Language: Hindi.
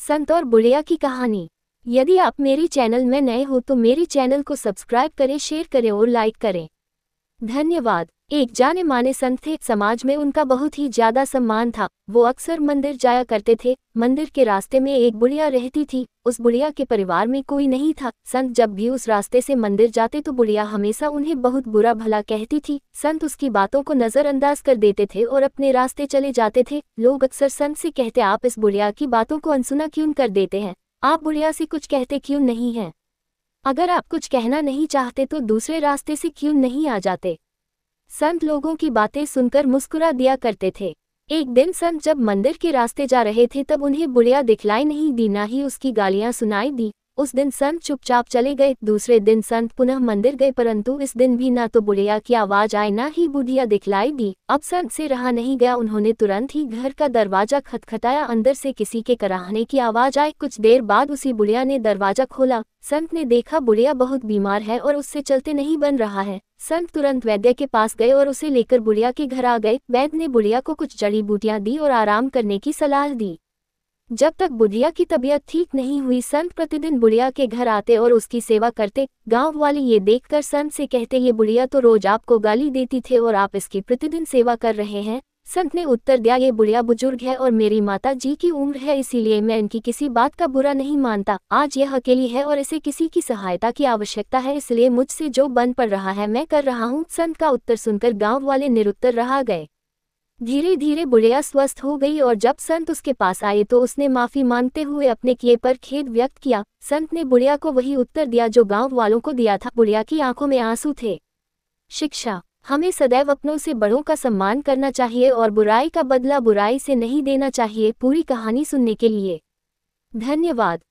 संत और बुढ़िया की कहानी। यदि आप मेरी चैनल में नए हो तो मेरी चैनल को सब्सक्राइब करें, शेयर करें और लाइक करें। धन्यवाद। एक जाने माने संत थे। समाज में उनका बहुत ही ज्यादा सम्मान था। वो अक्सर मंदिर जाया करते थे। मंदिर के रास्ते में एक बुढ़िया रहती थी। उस बुढ़िया के परिवार में कोई नहीं था। संत जब भी उस रास्ते से मंदिर जाते तो बुढ़िया हमेशा उन्हें बहुत बुरा भला कहती थी। संत उसकी बातों को नजरअंदाज कर देते थे और अपने रास्ते चले जाते थे। लोग अक्सर संत से कहते, आप इस बुढ़िया की बातों को अनसुना क्यों कर देते हैं? आप बुढ़िया से कुछ कहते क्यों नहीं हैं? अगर आप कुछ कहना नहीं चाहते तो दूसरे रास्ते से क्यों नहीं आ जाते? संत लोगों की बातें सुनकर मुस्कुरा दिया करते थे। एक दिन संत जब मंदिर के रास्ते जा रहे थे तब उन्हें बुढ़िया दिखलाई नहीं दी, ना ही उसकी गालियां सुनाई दी। उस दिन संत चुपचाप चले गए। दूसरे दिन संत पुनः मंदिर गए, परंतु इस दिन भी ना तो बुढ़िया की आवाज आई ना ही बुढ़िया दिखलाई दी। अब संत से रहा नहीं गया, उन्होंने तुरंत ही घर का दरवाजा खटखटाया। अंदर से किसी के कराहने की आवाज आई। कुछ देर बाद उसी बुढ़िया ने दरवाजा खोला। संत ने देखा बुढ़िया बहुत बीमार है और उससे चलते नहीं बन रहा है। संत तुरंत वैद्य के पास गए और उसे लेकर बुढ़िया के घर आ गए। वैद्य ने बुढ़िया को कुछ जड़ी बूटियां दी और आराम करने की सलाह दी। जब तक बुढ़िया की तबीयत ठीक नहीं हुई, संत प्रतिदिन बुढ़िया के घर आते और उसकी सेवा करते। गांव वाले ये देखकर संत से कहते, ये बुढ़िया तो रोज आपको गाली देती थे और आप इसकी प्रतिदिन सेवा कर रहे हैं। संत ने उत्तर दिया, ये बुढ़िया बुजुर्ग है और मेरी माता जी की उम्र है, इसीलिए मैं इनकी किसी बात का बुरा नहीं मानता। आज यह अकेली है और इसे किसी की सहायता की आवश्यकता है, इसलिए मुझसे जो बन पड़ रहा है मैं कर रहा हूँ। संत का उत्तर सुनकर गाँव वाले निरुत्तर रह गए। धीरे धीरे बुढ़िया स्वस्थ हो गई और जब संत उसके पास आए तो उसने माफी मांगते हुए अपने किए पर खेद व्यक्त किया। संत ने बुढ़िया को वही उत्तर दिया जो गांव वालों को दिया था। बुढ़िया की आंखों में आंसू थे। शिक्षा। हमें सदैव अपनों से बड़ों का सम्मान करना चाहिए और बुराई का बदला बुराई से नहीं देना चाहिए। पूरी कहानी सुनने के लिए धन्यवाद।